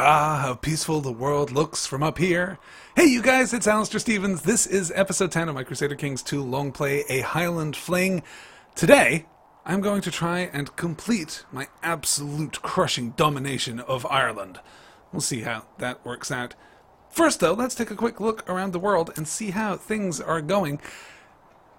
Ah, how peaceful the world looks from up here. Hey, you guys, it's Alistair Stevens. This is episode 10 of my Crusader Kings 2 long play, a Highland Fling. Today, I'm going to try and complete my absolute crushing domination of Ireland. We'll see how that works out. First, though, let's take a quick look around the world and see how things are going.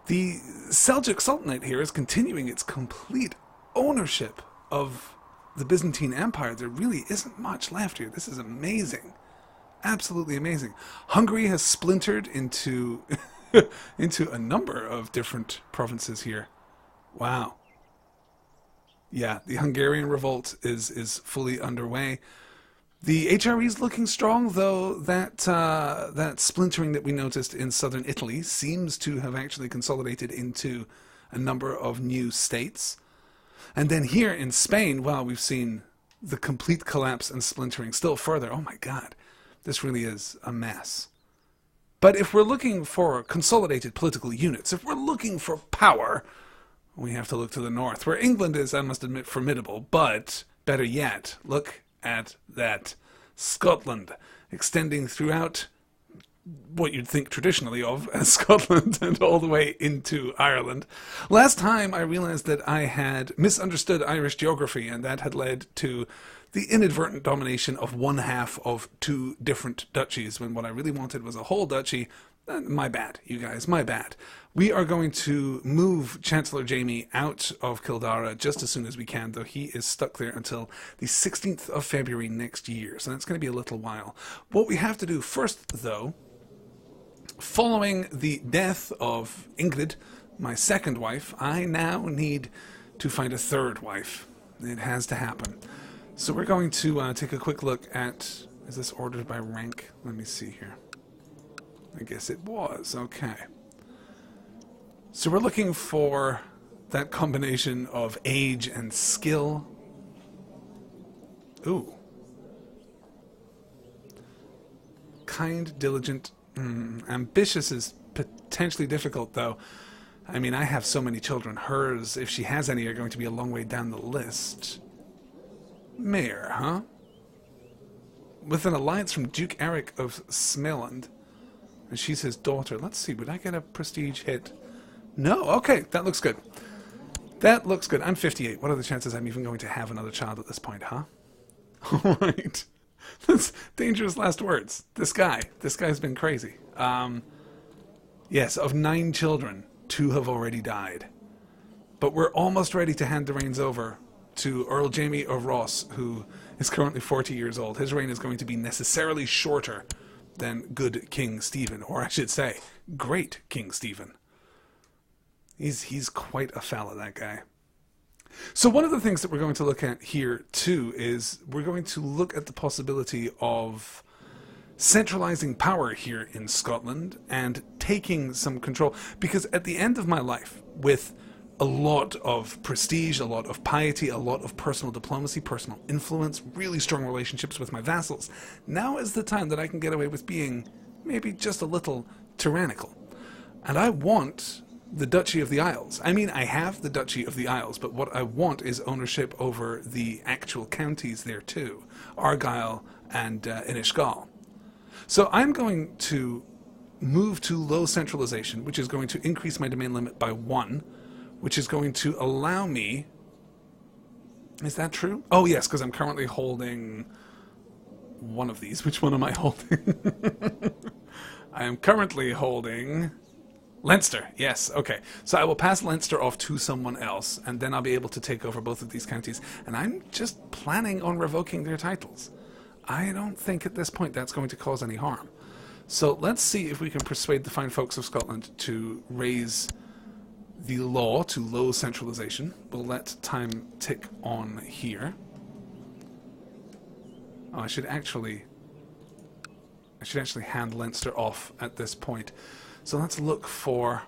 The Seljuk Sultanate here is continuing its complete ownership of the Byzantine Empire. There really isn't much left here. This is amazing. Absolutely amazing. Hungary has splintered into into a number of different provinces here. Wow. Yeah, the Hungarian revolt is fully underway. The HRE is looking strong, though that splintering that we noticed in southern Italy seems to have actually consolidated into a number of new states. And then here in Spain, well, we've seen the complete collapse and splintering still further. Oh my God, this really is a mess. But if we're looking for consolidated political units, if we're looking for power, we have to look to the north, where England is, I must admit, formidable. But better yet, look at that. Scotland, extending throughout what you'd think traditionally of as Scotland and all the way into Ireland. Last time I realized that I had misunderstood Irish geography, and that had led to the inadvertent domination of one half of two different duchies, when what I really wanted was a whole duchy. My bad, you guys, my bad. We are going to move Chancellor Jamie out of Kildare just as soon as we can, though he is stuck there until the 16th of February next year, so that's going to be a little while. What we have to do first, though, following the death of Ingrid, my second wife, I now need to find a third wife. It has to happen. So we're going to take a quick look at... Is this ordered by rank? Let me see here. I guess it was. Okay. So we're looking for that combination of age and skill. Ooh. Kind, diligent... ambitious is potentially difficult, though. I mean, I have so many children. Hers, if she has any, are going to be a long way down the list. Mayor, huh? With an alliance from Duke Eric of Smeland. And she's his daughter. Let's see, would I get a prestige hit? No? Okay, that looks good. That looks good. I'm 58. What are the chances I'm even going to have another child at this point, huh? All right. That's dangerous last words. This guy's been crazy. Yes, of 9 children, 2 have already died. But we're almost ready to hand the reins over to Earl Jamie of Ross, who is currently 40 years old. His reign is going to be necessarily shorter than good King Stephen, or I should say, great King Stephen. He's quite a fella, that guy. So one of the things that we're going to look at here, too, is we're going to look at the possibility of centralizing power here in Scotland and taking some control. Because at the end of my life, with a lot of prestige, a lot of piety, a lot of personal diplomacy, personal influence, really strong relationships with my vassals, now is the time that I can get away with being maybe just a little tyrannical. And I want the Duchy of the Isles. I mean, I have the Duchy of the Isles, but what I want is ownership over the actual counties there too, Argyll and Inishgal. So I'm going to move to low centralization, which is going to increase my domain limit by 1, which is going to allow me... Is that true? Oh yes, because I'm currently holding one of these. Which one am I holding? I am currently holding... Leinster, yes, okay. So I will pass Leinster off to someone else, and then I'll be able to take over both of these counties. And I'm just planning on revoking their titles. I don't think at this point that's going to cause any harm. So let's see if we can persuade the fine folks of Scotland to raise the law to low centralization. We'll let time tick on here. Oh, I should actually hand Leinster off at this point. So let's look for,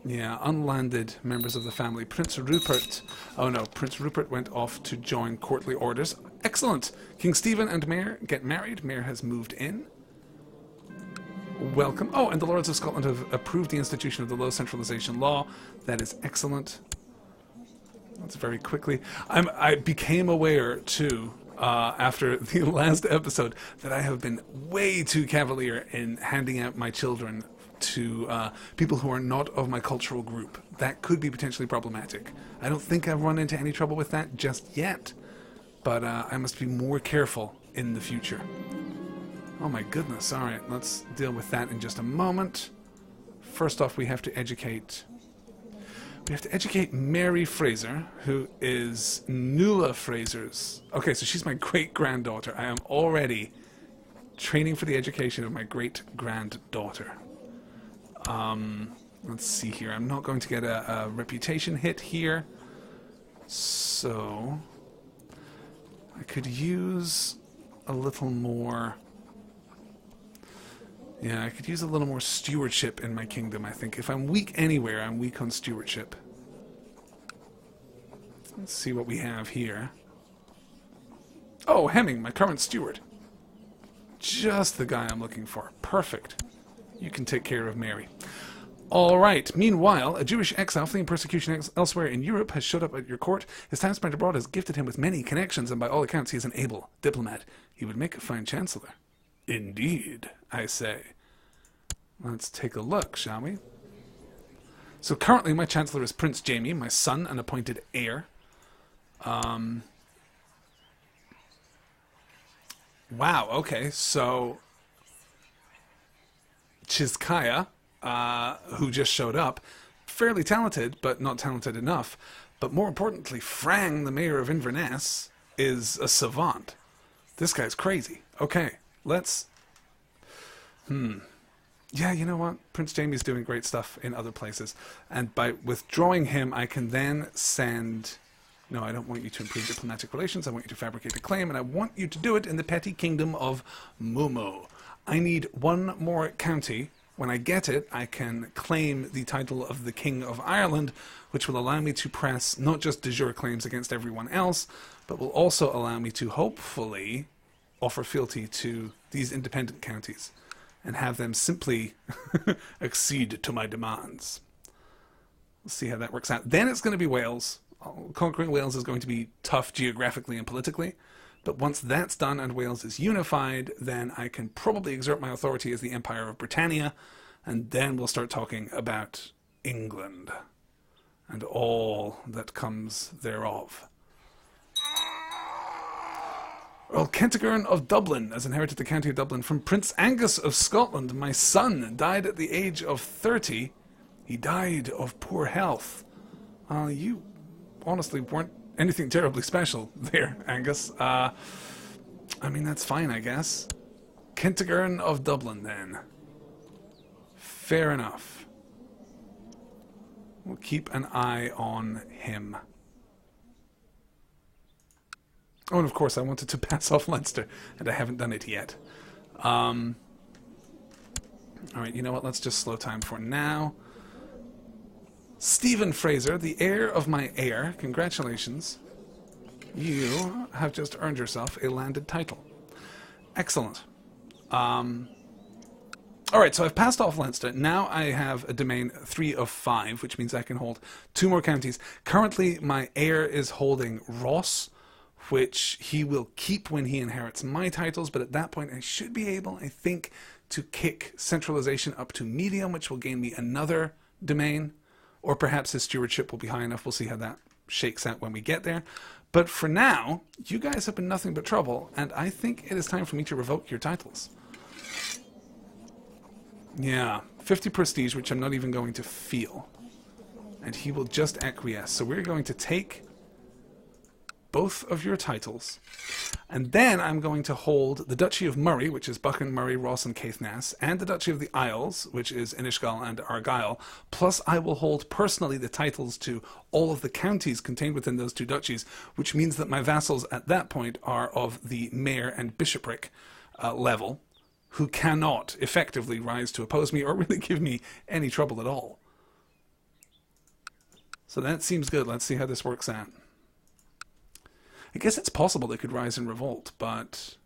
unlanded members of the family. Prince Rupert. Oh no, Prince Rupert went off to join courtly orders. Excellent. King Stephen and Mayor get married. Mayor has moved in. Welcome. Oh, and the Lords of Scotland have approved the institution of the low centralization law. That is excellent. That's very quickly. I became aware, too, after the last episode that I have been way too cavalier in handing out my children to people who are not of my cultural group. That could be potentially problematic. I don't think I've run into any trouble with that just yet, but I must be more careful in the future. Oh my goodness. All right, let's deal with that in just a moment. First off, we have to educate Mary Fraser, who is Nuala Fraser's. Okay, so she's my great-granddaughter. I am already training for the education of my great-granddaughter. Let's see here. I'm not going to get a reputation hit here. So I could use a little more... Yeah, I could use a little more stewardship in my kingdom, I think. If I'm weak anywhere, I'm weak on stewardship. Let's see what we have here. Oh, Hemming, my current steward. Just the guy I'm looking for. Perfect. You can take care of Mary. All right. Meanwhile, a Jewish exile fleeing persecution elsewhere in Europe has showed up at your court. His time spent abroad has gifted him with many connections, and by all accounts he is an able diplomat. He would make a fine chancellor. Indeed, I say. Let's take a look, shall we? So currently my chancellor is Prince Jamie, my son and appointed heir. Wow, okay, so Chizkaya, who just showed up, fairly talented, but not talented enough. But more importantly, Frang, the mayor of Inverness, is a savant. This guy's crazy. Okay, let's... Yeah, you know what? Prince Jamie's doing great stuff in other places. And by withdrawing him, I can then send... No, I don't want you to improve diplomatic relations. I want you to fabricate a claim, and I want you to do it in the petty kingdom of Momo. I need one more county. When I get it, I can claim the title of the King of Ireland, which will allow me to press not just de jure claims against everyone else, but will also allow me to hopefully offer fealty to these independent counties and have them simply accede to my demands. We'll see how that works out. Then it's going to be Wales. Conquering Wales is going to be tough geographically and politically, but once that's done and Wales is unified, then I can probably exert my authority as the Empire of Britannia, and then we'll start talking about England and all that comes thereof. Earl Kentigern of Dublin has inherited the county of Dublin from Prince Angus of Scotland. My son died at the age of 30. He died of poor health. You honestly weren't anything terribly special there, Angus. I mean, that's fine, I guess. Kentigern of Dublin, then. Fair enough. We'll keep an eye on him. Oh, and of course, I wanted to pass off Leinster, and I haven't done it yet. Alright, you know what? Let's just slow time for now. Stephen Fraser, the heir of my heir, congratulations. You have just earned yourself a landed title. Excellent. Alright, so I've passed off Leinster. Now I have a domain 3 of 5, which means I can hold 2 more counties. Currently, my heir is holding Ross, which he will keep when he inherits my titles, but at that point I should be able, I think, to kick centralization up to medium, which will gain me another domain, or perhaps his stewardship will be high enough. We'll see how that shakes out when we get there. But for now, you guys have been nothing but trouble, and I think it is time for me to revoke your titles. Yeah, 50 prestige, which I'm not even going to feel. And he will just acquiesce. So we're going to take both of your titles, and then I'm going to hold the Duchy of Murray, which is Buchan, Murray, Ross, and Caithness, and the Duchy of the Isles, which is Inishgal and Argyll, plus I will hold personally the titles to all of the counties contained within those 2 duchies, which means that my vassals at that point are of the mayor and bishopric level, who cannot effectively rise to oppose me or really give me any trouble at all. So that seems good. Let's see how this works out. I guess it's possible they could rise in revolt, but...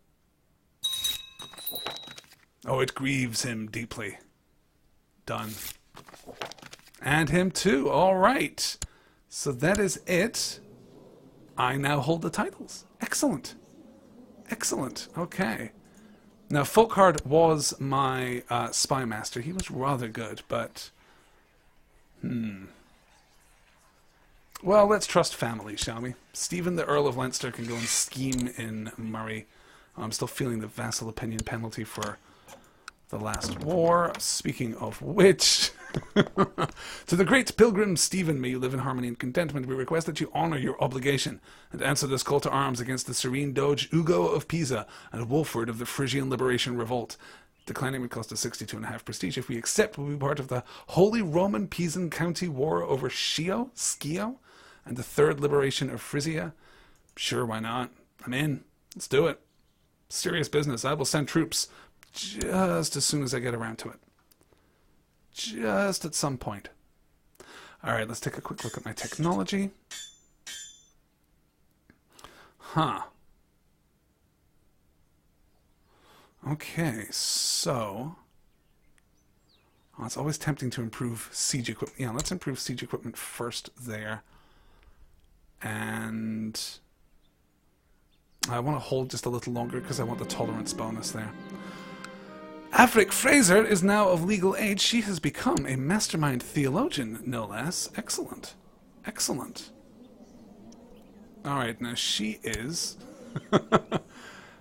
Oh, it grieves him deeply. Done. And him too. All right. So that is it. I now hold the titles. Excellent. Excellent. Okay. Now, Folkhard was my spy master. He was rather good, but... Well, let's trust family, shall we? Stephen, the Earl of Leinster, can go and scheme in Murray. I'm still feeling the vassal opinion penalty for the last war. Speaking of which... To the great pilgrim Stephen, may you live in harmony and contentment, we request that you honor your obligation and answer this call to arms against the serene Doge Ugo of Pisa and Wolford of the Frisian Liberation Revolt. Declining would cost us 62.5 prestige. If we accept, we'll be part of the Holy Roman Pisan County War over Schio, and the Third Liberation of Frisia. Sure, why not? I'm in. Let's do it. Serious business. I will send troops just as soon as I get around to it. Just at some point. Alright, let's take a quick look at my technology. Huh. Okay, so... Oh, it's always tempting to improve siege equipment. Yeah, let's improve siege equipment first there. And... I want to hold just a little longer because I want the tolerance bonus there. Afric Fraser is now of legal age. She has become a mastermind theologian, no less. Excellent. Excellent. Alright, now she is...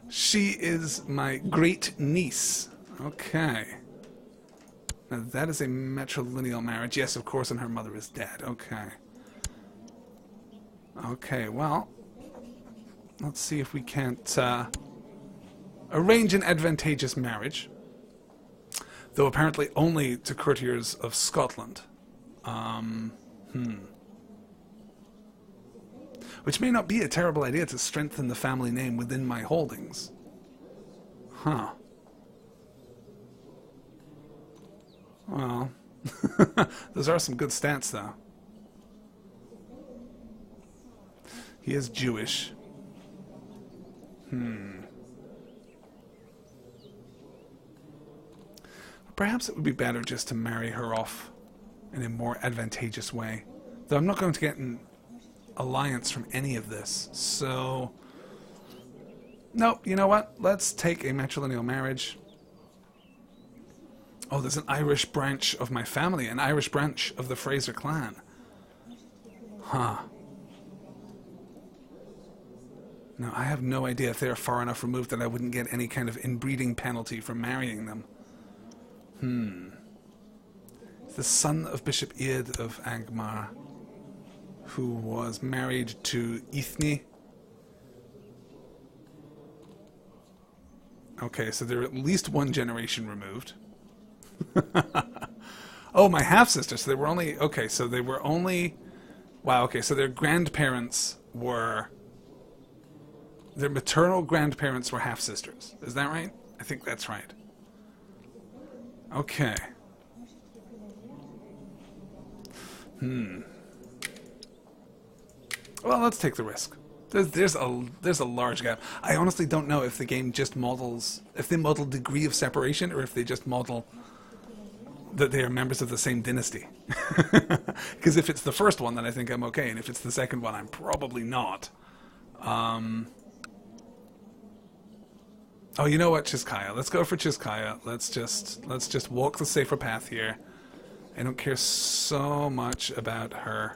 she is my great niece. Okay. Now that is a matrilineal marriage. Yes, of course, and her mother is dead. Okay. Okay, well... Let's see if we can't arrange an advantageous marriage. Though apparently only to courtiers of Scotland. Which may not be a terrible idea to strengthen the family name within my holdings. Huh. Well, those are some good stats, though. He is Jewish. Perhaps it would be better just to marry her off in a more advantageous way. Though I'm not going to get an alliance from any of this, so... Nope, you know what? Let's take a matrilineal marriage. Oh, there's an Irish branch of my family, an Irish branch of the Fraser clan. Huh. No, I have no idea if they're far enough removed that I wouldn't get any kind of inbreeding penalty for marrying them. The son of Bishop Ead of Angmar, who was married to Ethne. Okay, so they're at least one generation removed. Oh, my half-sister. So they were only... Okay, so they were only... Wow, okay, so their grandparents were... Their maternal grandparents were half-sisters. Is that right? I think that's right. Okay. Well, let's take the risk. There's a large gap. I honestly don't know if the game just models... If they model degree of separation, or if they just model that they are members of the same dynasty. Because if it's the first one, then I think I'm okay. And if it's the second one, I'm probably not. Oh, you know what, Chiskaya? Let's go for Chiskaya. Let's just walk the safer path here. I don't care so much about her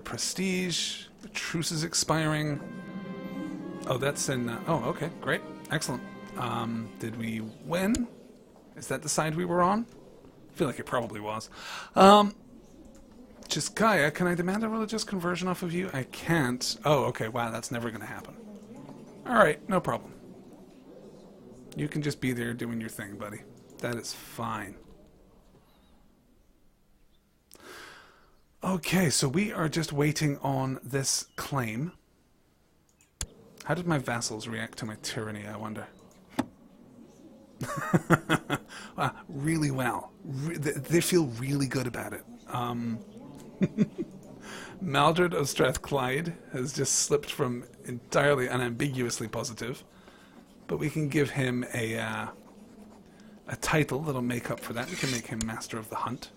prestige. The truce is expiring. Oh, that's in... oh, okay, great, excellent. Did we win? Is that the side we were on? I feel like it probably was. Chiskaya, can I demand a religious conversion off of you? I can't. Oh, okay, wow, that's never going to happen. Alright, no problem. You can just be there doing your thing, buddy. That is fine. Okay, so we are just waiting on this claim. How did my vassals react to my tyranny, I wonder? Really well. They feel really good about it. Maldred of Strathclyde has just slipped from entirely unambiguously positive, but we can give him a title that'll make up for that. We can make him Master of the Hunt.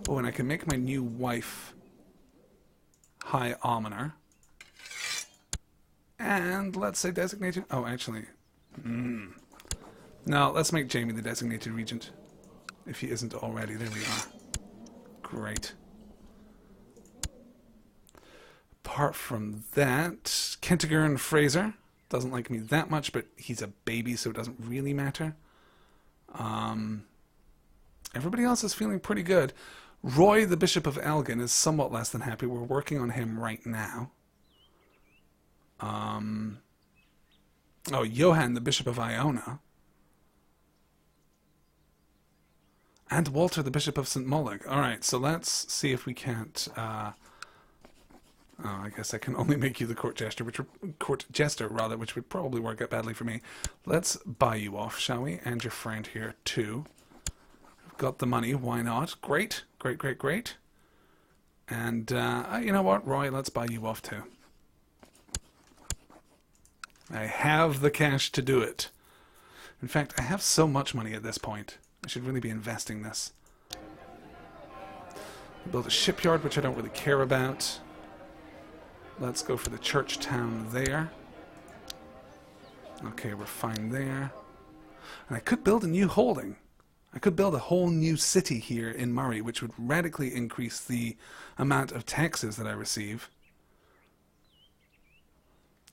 Oh, and I can make my new wife High Almoner. And let's say designated... Oh, actually... No, let's make Jamie the designated regent. If he isn't already. There we are. Great. Apart from that, Kentigern Fraser doesn't like me that much, but he's a baby, so it doesn't really matter. Everybody else is feeling pretty good. Roy, the Bishop of Elgin, is somewhat less than happy. We're working on him right now. Oh, Johann, the Bishop of Iona. And Walter, the Bishop of St. Molig. Alright, so let's see if we can't... Oh, I guess I can only make you the court jester, which would probably work out badly for me. Let's buy you off, shall we? And your friend here, too. We've got the money, why not? Great, great, great, great. And, you know what, Roy, let's buy you off, too. I have the cash to do it. In fact, I have so much money at this point. I should really be investing this. Build a shipyard, which I don't really care about. Let's go for the church town there. Okay, we're fine there. And I could build a new holding. I could build a whole new city here in Murray, which would radically increase the amount of taxes that I receive.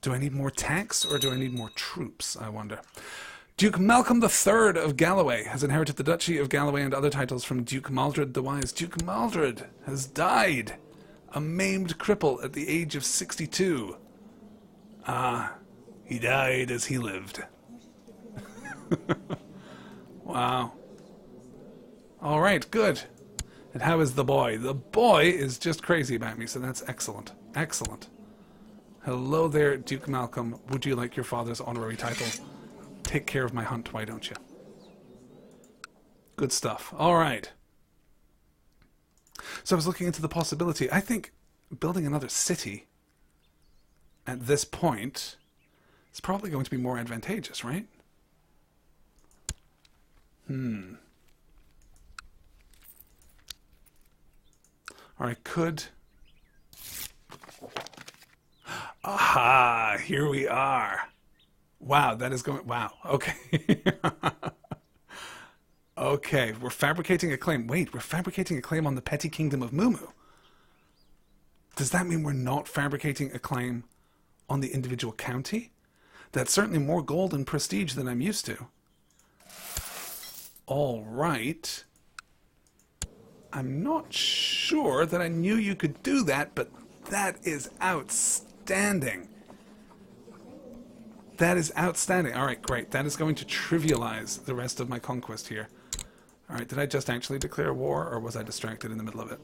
Do I need more tax, or do I need more troops, I wonder? Duke Malcolm III of Galloway has inherited the Duchy of Galloway and other titles from Duke Maldred the Wise. Duke Maldred has died, a maimed cripple at the age of 62. He died as he lived. Wow. All right, good. And how is the boy? The boy is just crazy about me, so that's excellent. Excellent. Hello there, Duke Malcolm. Would you like your father's honorary title? Take care of my hunt, why don't you? Good stuff. All right. So I was looking into the possibility. I think building another city at this point is probably going to be more advantageous, right? Or I could... Aha! Here we are. Wow, that is going... Wow, okay. Okay, we're fabricating a claim. Wait, we're fabricating a claim on the petty kingdom of Mumu. Does that mean we're not fabricating a claim on the individual county? That's certainly more gold and prestige than I'm used to. All right. I'm not sure that I knew you could do that, but that is outstanding. That is outstanding. All right, great. That is going to trivialize the rest of my conquest here. All right, did I just actually declare war, or was I distracted in the middle of it?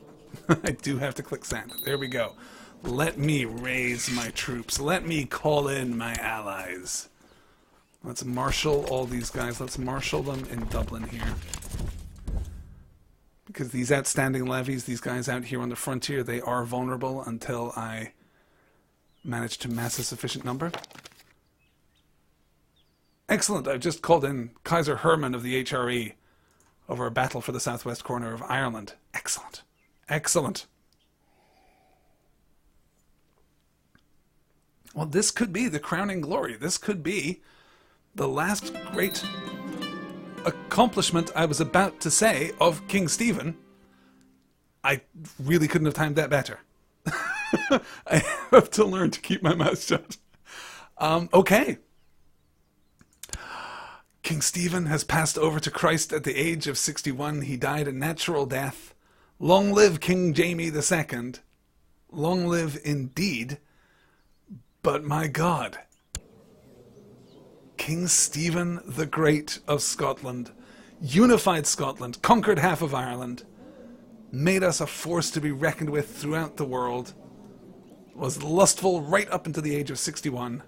I do have to click send. There we go. Let me raise my troops. Let me call in my allies. Let's marshal all these guys. Let's marshal them in Dublin here. Because these outstanding levies, these guys out here on the frontier, they are vulnerable until I manage to mass a sufficient number. Excellent. I've just called in Kaiser Hermann of the HRE over a battle for the southwest corner of Ireland. Excellent. Excellent. Well, this could be the crowning glory. This could be the last great accomplishment I was about to say of King Stephen. I really couldn't have timed that better. I have to learn to keep my mouth shut. Okay. King Stephen has passed over to Christ at the age of 61. He died a natural death. Long live King Jamie II. Long live indeed. But my God, King Stephen the Great of Scotland unified Scotland, conquered half of Ireland, made us a force to be reckoned with throughout the world, was lustful right up into the age of 61,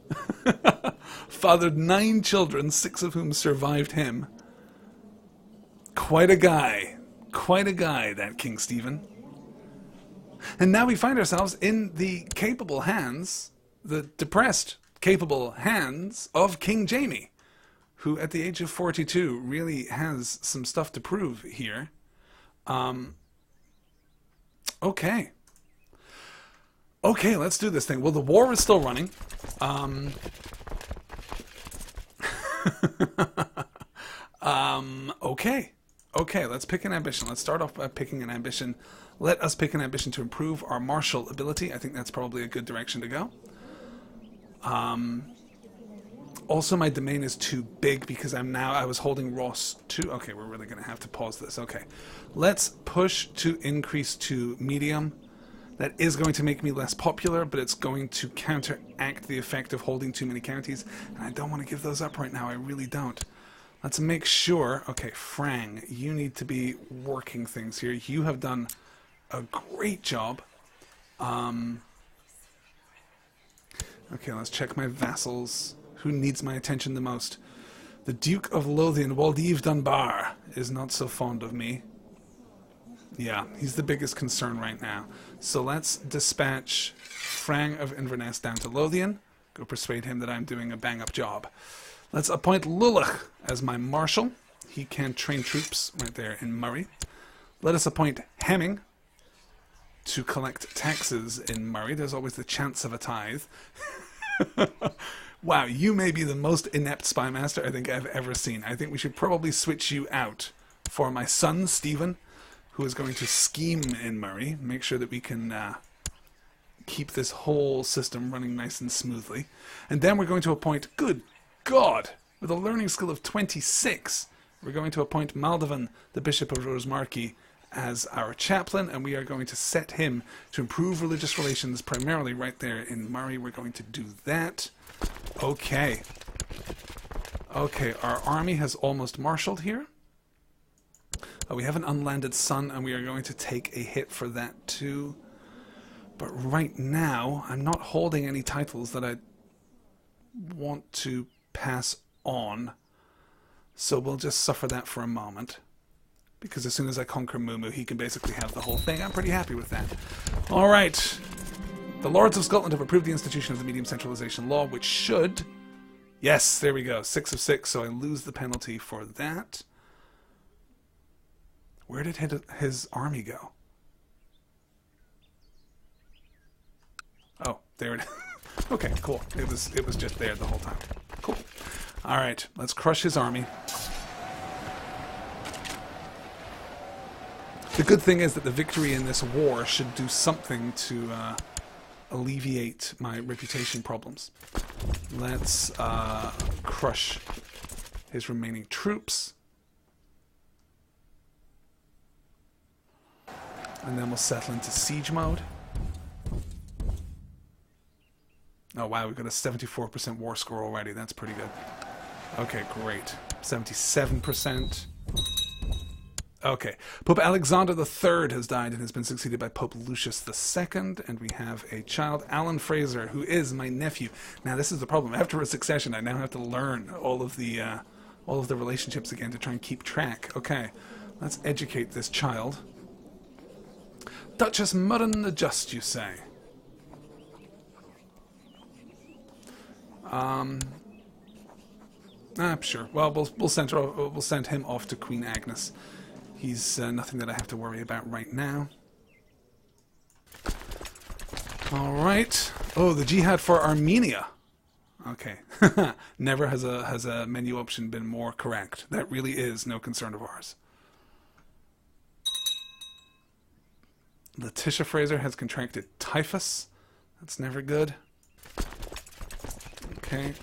fathered 9 children, 6 of whom survived him. Quite a guy, that King Stephen. And now we find ourselves in the capable hands, the depressed, capable hands of King Jamie, who at the age of 42 really has some stuff to prove here. Okay, let's do this thing. Well, the war is still running. Okay. Okay, let's pick an ambition. Let's start off by picking an ambition. Let us pick an ambition to improve our martial ability. I think that's probably a good direction to go. Also, my domain is too big because I was holding Ross 2. Okay, we're really going to have to pause this. Okay. Let's push to increase to medium. That is going to make me less popular, but it's going to counteract the effect of holding too many counties. And I don't want to give those up right now. I really don't. Let's make sure... Okay, Frang, you need to be working things here. You have done a great job. Okay, let's check my vassals. Who needs my attention the most? The Duke of Lothian, Waldev Dunbar, is not so fond of me. Yeah, he's the biggest concern right now. So let's dispatch Frang of Inverness down to Lothian. Go persuade him that I'm doing a bang-up job. Let's appoint Lulach as my marshal. He can train troops right there in Murray. Let us appoint Hemming to collect taxes in Murray. There's always the chance of a tithe. Wow, you may be the most inept spymaster I think I've ever seen. I think we should probably switch you out for my son, Stephen, who is going to scheme in Murray. Make sure that we can keep this whole system running nice and smoothly. And then we're going to appoint, good God, with a learning skill of 26, we're going to appoint Maldovan, the Bishop of Rosemarkie, as our chaplain, and we are going to set him to improve religious relations primarily right there in Murray. We're going to do that. Okay. Okay, our army has almost marshaled here. We have an unlanded son, and we are going to take a hit for that too. But right now, I'm not holding any titles that I want to pass on. So we'll just suffer that for a moment. Because as soon as I conquer Mumu, he can basically have the whole thing. I'm pretty happy with that. Alright. The Lords of Scotland have approved the institution of the medium centralization law, which should... Yes, there we go. 6 of 6, so I lose the penalty for that. Where did his army go? Oh, there it is. Okay, cool. It was just there the whole time. Cool. All right, let's crush his army. The good thing is that the victory in this war should do something to alleviate my reputation problems. Let's crush his remaining troops. And then we'll settle into siege mode. Oh wow, we've got a 74% war score already. That's pretty good. Okay, great. 77%. Okay. Pope Alexander III has died and has been succeeded by Pope Lucius II, and we have a child, Alan Fraser, who is my nephew. Now, this is the problem. After a succession, I now have to learn all of the relationships again to try and keep track. Okay, let's educate this child. Duchess Murren the Just, you say? Sure. Well, we'll send him off to Queen Agnes. He's nothing that I have to worry about right now. All right. Oh, the jihad for Armenia. Okay. Never has a menu option been more correct. That really is no concern of ours. Letitia Fraser has contracted typhus. That's never good. Okay.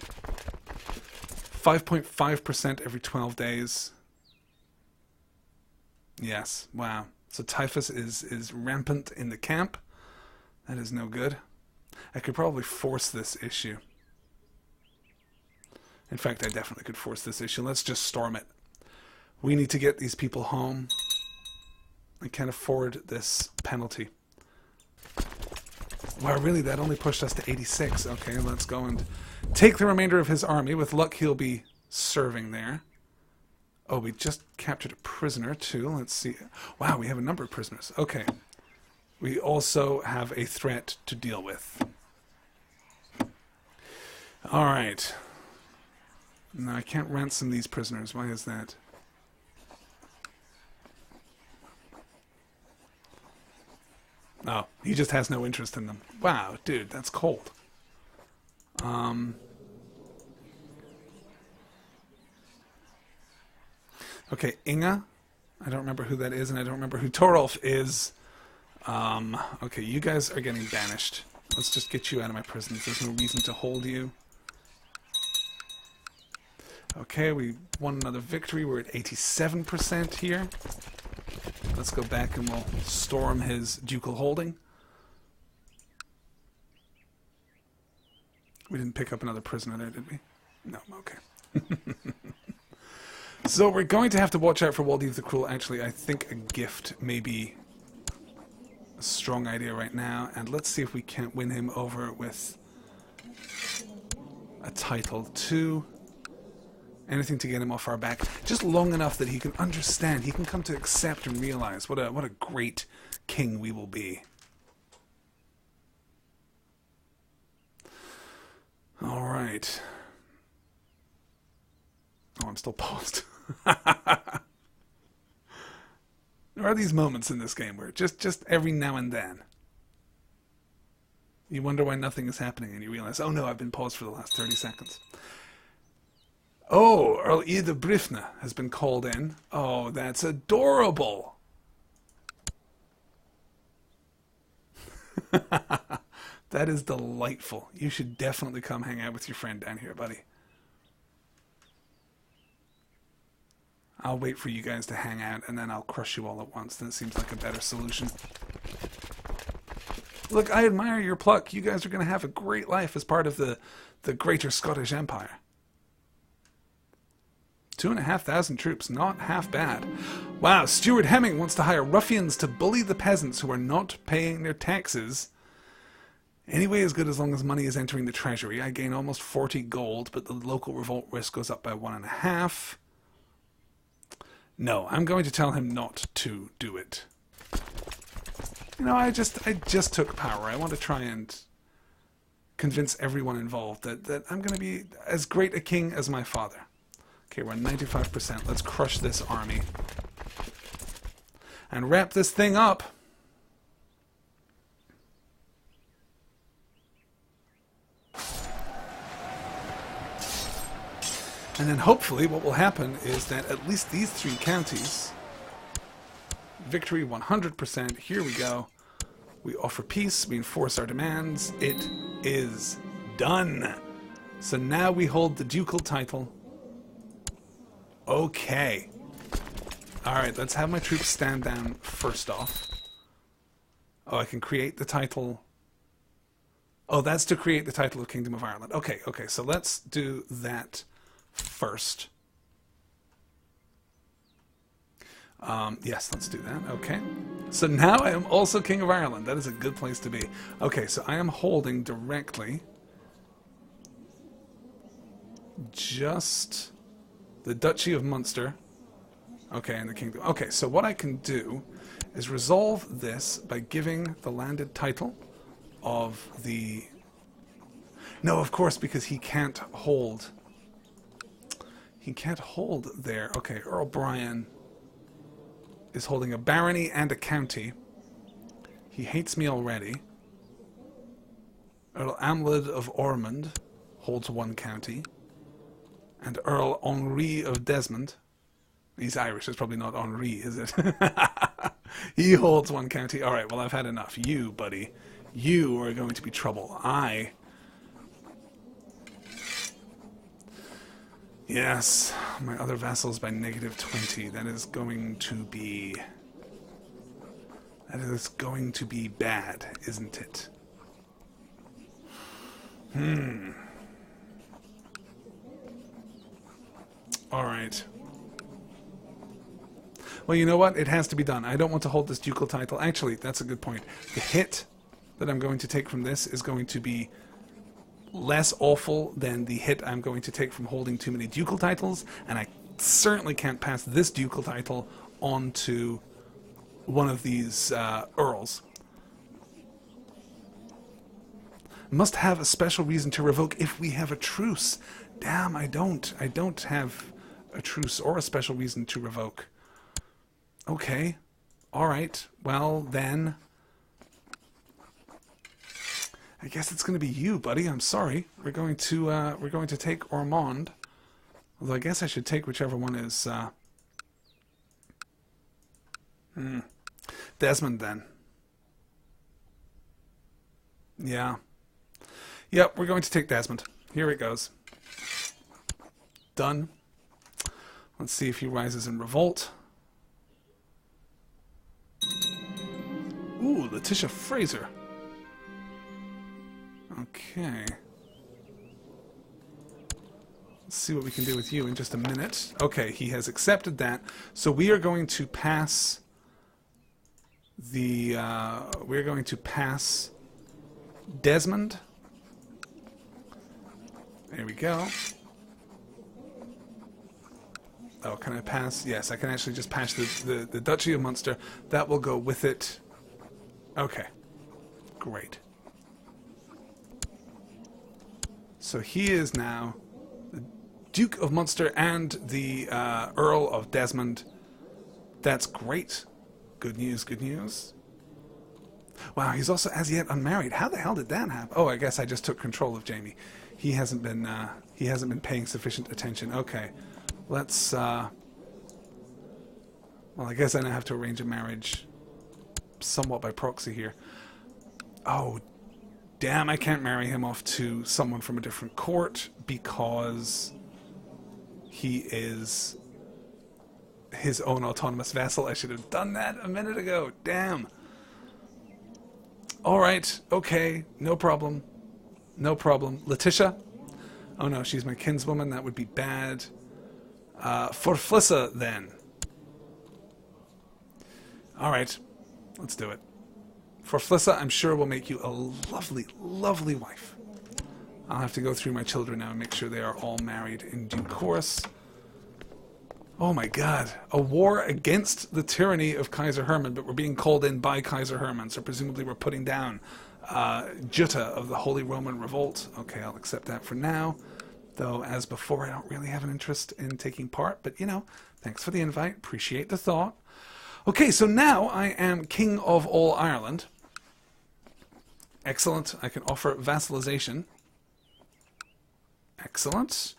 5.5% every 12 days. Yes, wow. So typhus is rampant in the camp. That is no good. I could probably force this issue. In fact, I definitely could force this issue. Let's just storm it. We need to get these people home. I can't afford this penalty. Wow, really? That only pushed us to 86. Okay, let's go and take the remainder of his army. With luck, he'll be serving there. Oh, we just captured a prisoner, too. Let's see. Wow, we have a number of prisoners. Okay. We also have a threat to deal with. All right. No, I can't ransom these prisoners. Why is that? Oh, he just has no interest in them. Wow, dude, that's cold. Okay, Inga. I don't remember who that is, and I don't remember who Torolf is. Okay, you guys are getting banished. Let's just get you out of my prisons. There's no reason to hold you. Okay, we won another victory. We're at 87% here. Let's go back and we'll storm his ducal holding. We didn't pick up another prisoner there, did we? No, okay. So we're going to have to watch out for Waldev the Cruel. Actually, I think a gift may be a strong idea right now. And let's see if we can't win him over with a title too. Anything to get him off our back. Just long enough that he can understand. He can come to accept and realize what a great king we will be. All right. Oh, I'm still paused. There are these moments in this game where just every now and then you wonder why nothing is happening and you realize, oh no, I've been paused for the last 30 seconds. Oh, Earl Ida Brifna has been called in. Oh, that's adorable. That is delightful. You should definitely come hang out with your friend down here, buddy. I'll wait for you guys to hang out, and then I'll crush you all at once. That seems like a better solution. Look, I admire your pluck. You guys are going to have a great life as part of the greater Scottish Empire. 2,500 troops, not half bad. Wow, Steward Hemming wants to hire ruffians to bully the peasants who are not paying their taxes. Anyway, as good as long as money is entering the treasury. I gain almost 40 gold, but the local revolt risk goes up by 1.5. No, I'm going to tell him not to do it. You know, I just took power. I want to try and convince everyone involved that I'm going to be as great a king as my father. Okay, we're at 95%. Let's crush this army. And wrap this thing up. And then hopefully what will happen is that at least these 3 counties, victory 100%, here we go. We offer peace, we enforce our demands. It is done. So now we hold the ducal title. Okay. Alright, let's have my troops stand down first off. Oh, I can create the title. Oh, that's to create the title of Kingdom of Ireland. Okay, so let's do that first. Yes, let's do that. Okay. So now I am also King of Ireland. That is a good place to be. Okay, so I am holding directly just the Duchy of Munster. Okay, and the Kingdom. Okay, so what I can do is resolve this by giving the landed title of the... No, of course, because he can't hold... He can't hold there. Okay, Earl Brian is holding a barony and a county. He hates me already. Earl Amlid of Ormond holds 1 county. And Earl Henri of Desmond, he's Irish, it's probably not Henri, is it? He holds 1 county. Alright, well I've had enough. You, buddy, you are going to be trouble. Yes, my other vassals by -20. That is going to be... That is going to be bad, isn't it? Alright. Well, you know what? It has to be done. I don't want to hold this ducal title. Actually, that's a good point. The hit that I'm going to take from this is going to be less awful than the hit I'm going to take from holding too many ducal titles, and I certainly can't pass this ducal title on to one of these earls. Must have a special reason to revoke if we have a truce. Damn, I don't. I don't have a truce or a special reason to revoke. Okay. Alright. Well, then... I guess it's going to be you, buddy. I'm sorry. We're going to take Ormond. Although I guess I should take whichever one is Desmond then. Yeah. Yep, we're going to take Desmond. Here it goes. Done. Let's see if he rises in revolt. Ooh, Letitia Fraser. Okay. Let's see what we can do with you in just a minute. Okay, he has accepted that. So we are going to pass the... we're going to pass Desmond. There we go. Oh, can I pass? Yes, I can actually just pass the Duchy of Munster. That will go with it. Okay. Great. So he is now the Duke of Munster and the Earl of Desmond. That's great. Good news, good news. Wow, he's also as yet unmarried. How the hell did that happen? Oh, I guess I just took control of Jamie. He hasn't been paying sufficient attention. Okay. Let's well, I guess I now have to arrange a marriage somewhat by proxy here. Oh, damn, I can't marry him off to someone from a different court because he is his own autonomous vassal. I should have done that a minute ago. Damn. All right. Okay. No problem. No problem. Letitia? Oh no, she's my kinswoman. That would be bad. For Flissa, then. All right. Let's do it. For Flissa, I'm sure we'll make you a lovely, lovely wife. I'll have to go through my children now and make sure they are all married in due course. Oh my god. A war against the tyranny of Kaiser Hermann, but we're being called in by Kaiser Hermann, so presumably we're putting down Jutta of the Holy Roman Revolt. Okay, I'll accept that for now. Though, as before, I don't really have an interest in taking part, but, you know, thanks for the invite. Appreciate the thought. Okay, so now I am King of all Ireland. Excellent. I can offer vassalization. Excellent.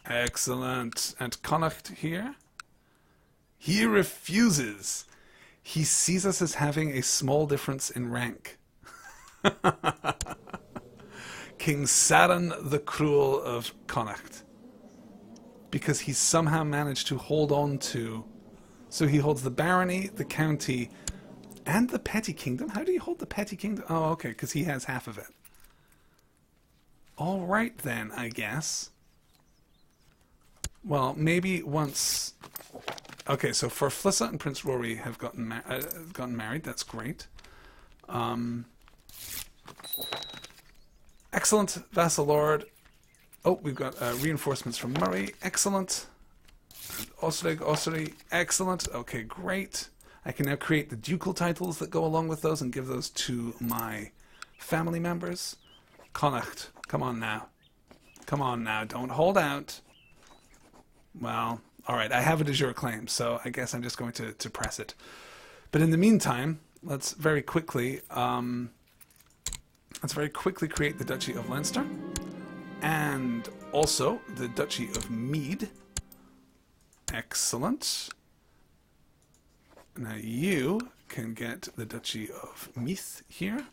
Excellent. And Connacht here? He refuses. He sees us as having a small difference in rank. King Saran the Cruel of Connacht. Because he somehow managed to hold on to... So he holds the barony, the county, and the petty kingdom. How do you hold the petty kingdom? Oh, okay, because he has half of it. All right, then, I guess. Well, maybe once... Okay, so for Flissa and Prince Rory have gotten married. That's great. Excellent, Vassal Lord. Oh, we've got reinforcements from Murray. Excellent. Ossory. Excellent. Okay, great. I can now create the ducal titles that go along with those and give those to my family members. Connacht, come on now. Come on now, don't hold out. Well, alright, I have a de jure claim, so I guess I'm just going to press it. But in the meantime, let's very quickly create the Duchy of Leinster. And also the Duchy of Mead. Excellent. Now you can get the Duchy of Meath here.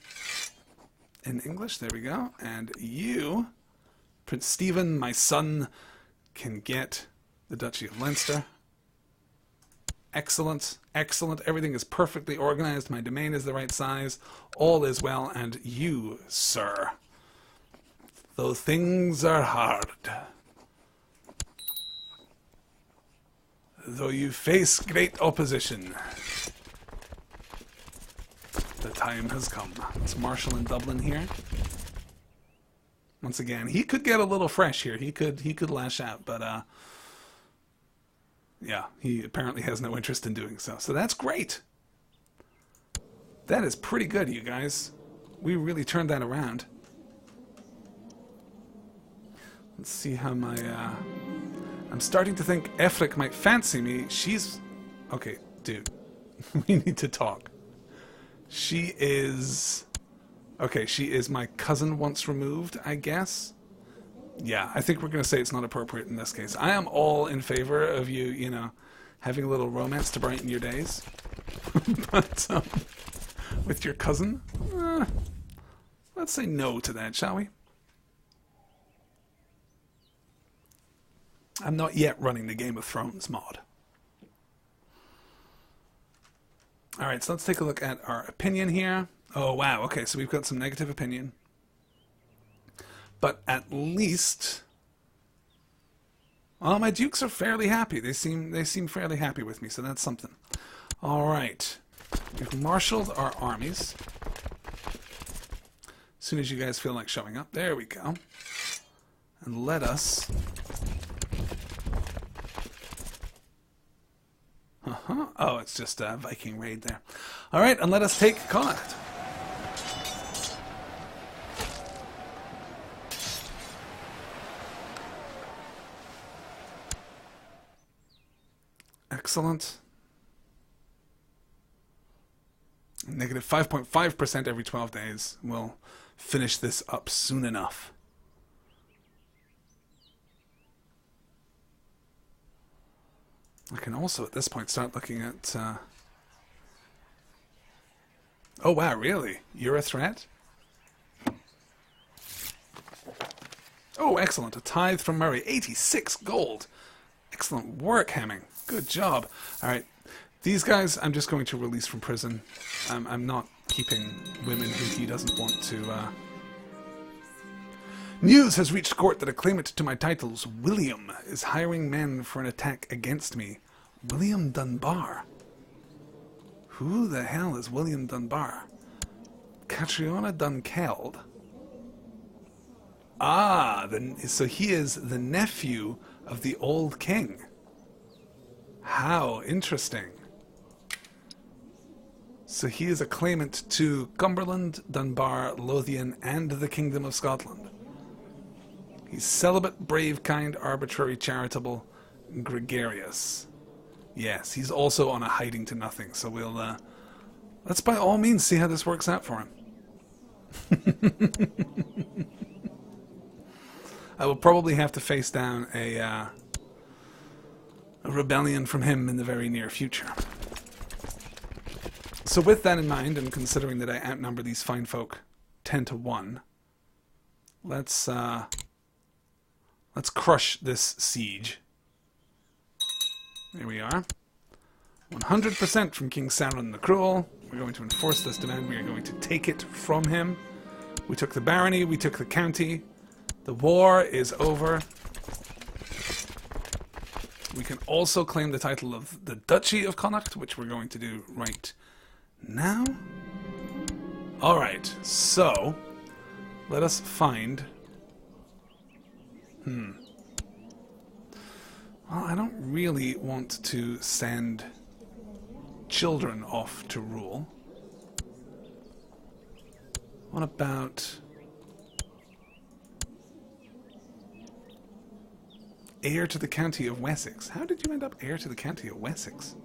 In English, there we go. And you, Prince Stephen, my son, can get the Duchy of Leinster. Excellent, excellent. Everything is perfectly organized. My domain is the right size. All is well. And you, sir, though things are hard, though you face great opposition, the time has come. Let's marshal in Dublin here. Once again, he could get a little fresh here. He could lash out, but yeah, he apparently has no interest in doing so. So that's great. That is pretty good, you guys. We really turned that around. Let's see how my... I'm starting to think Efric might fancy me. She's... Okay, dude. We need to talk. She is Okay, she is my cousin once removed, I guess. Yeah, I think we're going to say it's not appropriate in this case. I am all in favor of you, you know, having a little romance to brighten your days. But with your cousin, let's say no to that, shall we? I'm not yet running the Game of Thrones mod. Alright, so let's take a look at our opinion here. Oh, wow. Okay, so we've got some negative opinion. But at least... well, my dukes are fairly happy. They seem fairly happy with me, so that's something. Alright. We've marshaled our armies. As soon as you guys feel like showing up. There we go. And let us... oh, it's just a Viking raid there. Alright, and let us take Connacht. Excellent. Negative 5.5% every 12 days. We'll finish this up soon enough. I can also, at this point, start looking at... oh, wow, really? You're a threat? Oh, excellent. A tithe from Murray. 86 gold. Excellent work, Hemming. Good job. All right. These guys, I'm just going to release from prison. I'm not keeping women who he doesn't want to... News has reached court that a claimant to my titles, William, is hiring men for an attack against me. William Dunbar. Who the hell is William Dunbar? Catriona Dunkeld. Ah, so he is the nephew of the old king. How interesting. So he is a claimant to Cumberland, Dunbar, Lothian, and the Kingdom of Scotland. He's celibate, brave, kind, arbitrary, charitable, gregarious. Yes, he's also on a hiding to nothing, so we'll, let's by all means see how this works out for him. I will probably have to face down a rebellion from him in the very near future. So with that in mind, and considering that I outnumber these fine folk 10 to 1, let's crush this siege. There we are. 100% from King Sauron the Cruel. We're going to enforce this demand. We are going to take it from him. We took the barony. We took the county. The war is over. We can also claim the title of the Duchy of Connacht, which we're going to do right now. Alright, so let us find... Well, I don't really want to send children off to rule. What about heir to the county of Wessex? How did you end up heir to the county of Wessex?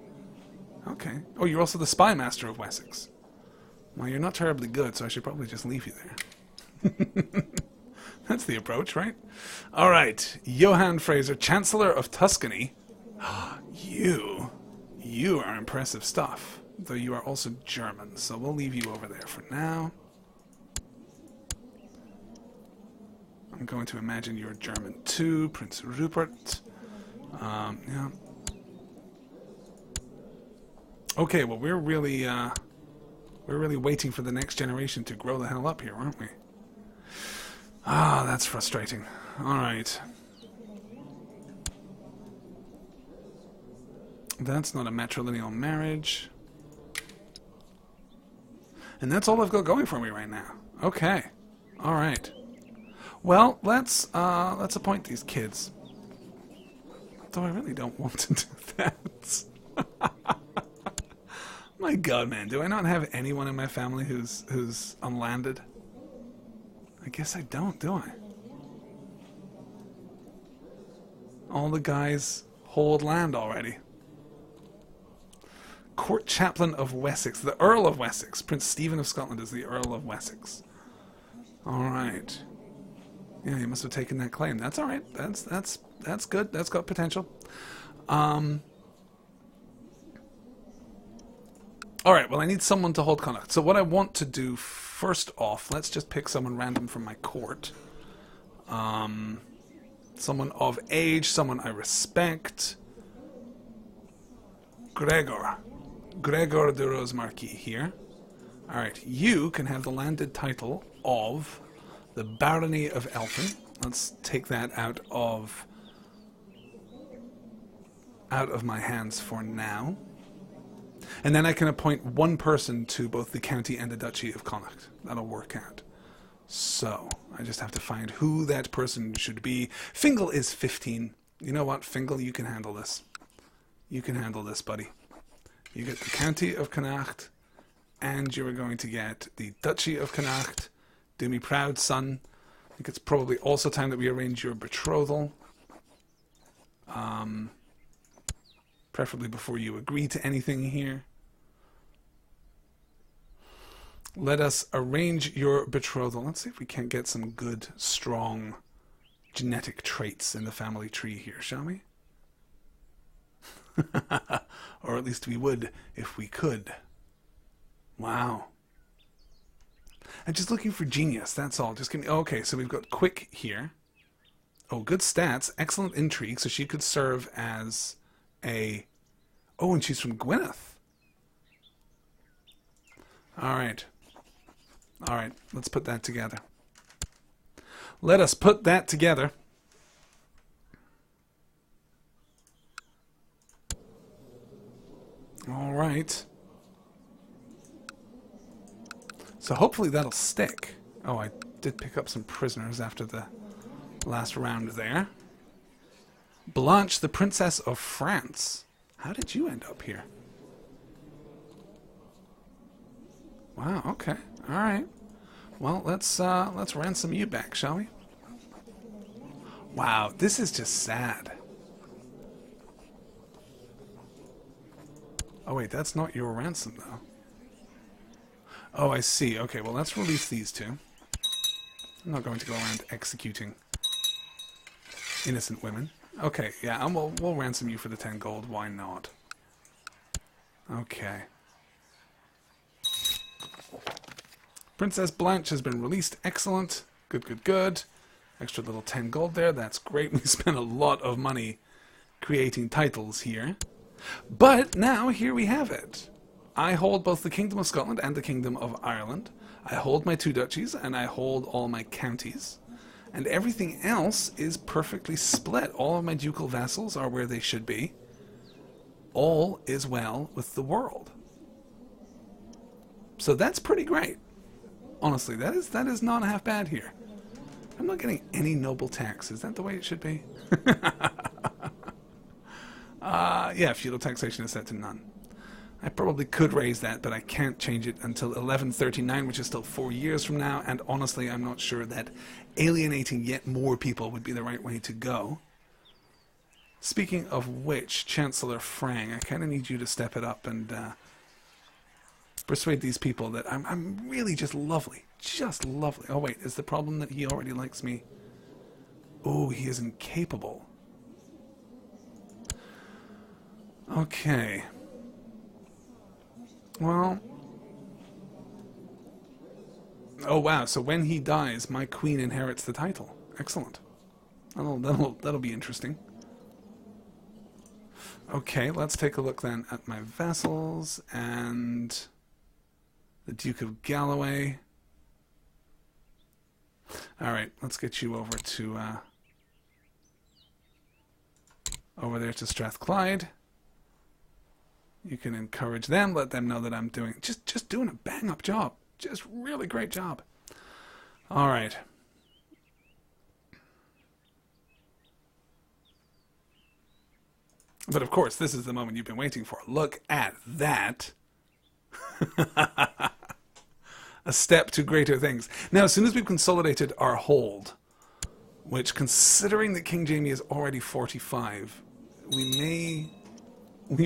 Okay. Oh, you're also the spy master of Wessex. Well, you're not terribly good, so I should probably just leave you there. That's the approach, right? All right. Johann Fraser, Chancellor of Tuscany. You are impressive stuff, though you are also German, so we'll leave you over there for now. I'm going to imagine you're German too, Prince Rupert. Yeah. Okay, well we're really waiting for the next generation to grow the hell up here, aren't we? Ah, that's frustrating. All right. That's not a matrilineal marriage. And that's all I've got going for me right now. Okay. All right. Well, let's appoint these kids. Though I really don't want to do that. My God, man, do I not have anyone in my family who's unlanded? I guess I don't, do I? All the guys hold land already. Court Chaplain of Wessex, the Earl of Wessex. Prince Stephen of Scotland is the Earl of Wessex. All right. Yeah, he must have taken that claim. That's all right. That's good. That's got potential. All right. Well, I need someone to hold Connacht. So what I want to do first off, let's just pick someone random from my court. Someone of age, someone I respect. Gregor de Rosemarquis here. All right. You can have the landed title of the Barony of Elphin. Let's take that out of my hands for now. And then I can appoint one person to both the county and the Duchy of Connacht. That'll work out. So, I just have to find who that person should be. Fingal is 15. You know what, Fingal, you can handle this. You can handle this, buddy. You get the county of Connacht, and you are going to get the Duchy of Connacht. Do me proud, son. I think it's probably also time that we arrange your betrothal. Preferably before you agree to anything here. Let us arrange your betrothal. Let's see if we can't get some good, strong genetic traits in the family tree here, shall we? Or at least we would if we could. Wow. I'm just looking for genius, that's all. Just give me... Okay, so we've got quick here. Oh, good stats. Excellent intrigue, so she could serve as a... Oh, and she's from Gwyneth. Alright. Alright, let's put that together. Let us put that together. Alright. So hopefully that'll stick. Oh, I did pick up some prisoners after the last round there. Blanche, the Princess of France. How did you end up here? Wow, okay. Alright. Well, let's ransom you back, shall we? Wow, this is just sad. Oh wait, that's not your ransom though. Oh, I see. Okay, well let's release these two. I'm not going to go around executing innocent women. Okay, yeah, we'll ransom you for the 10 gold. Why not? Okay. Princess Blanche has been released. Excellent. Good, good, good. Extra little 10 gold there. That's great. We spent a lot of money creating titles here. But now, here we have it. I hold both the Kingdom of Scotland and the Kingdom of Ireland. I hold my 2 duchies, and I hold all my counties. And everything else is perfectly split. All of my ducal vassals are where they should be. All is well with the world. So that's pretty great. Honestly, that is not half bad here. I'm not getting any noble tax. Is that the way it should be? Yeah, feudal taxation is set to none. I probably could raise that, but I can't change it until 1139, which is still 4 years from now, and honestly, I'm not sure that alienating yet more people would be the right way to go. Speaking of which, Chancellor Frang, I kind of need you to step it up and persuade these people that I'm really just lovely. Just lovely. Oh, wait, is the problem that he already likes me? Oh, he is incapable. Okay. Well... Oh, wow, so when he dies, my queen inherits the title. Excellent. That'll be interesting. Okay, let's take a look then at my vassals and the Duke of Galloway. Alright, let's get you over to over there to Strathclyde. You can encourage them, let them know that I'm doing just doing a bang-up job. Just really great job. Alright. But of course, this is the moment you've been waiting for. Look at that. A step to greater things. Now, as soon as we've consolidated our hold, which, considering that King Jamie is already 45, we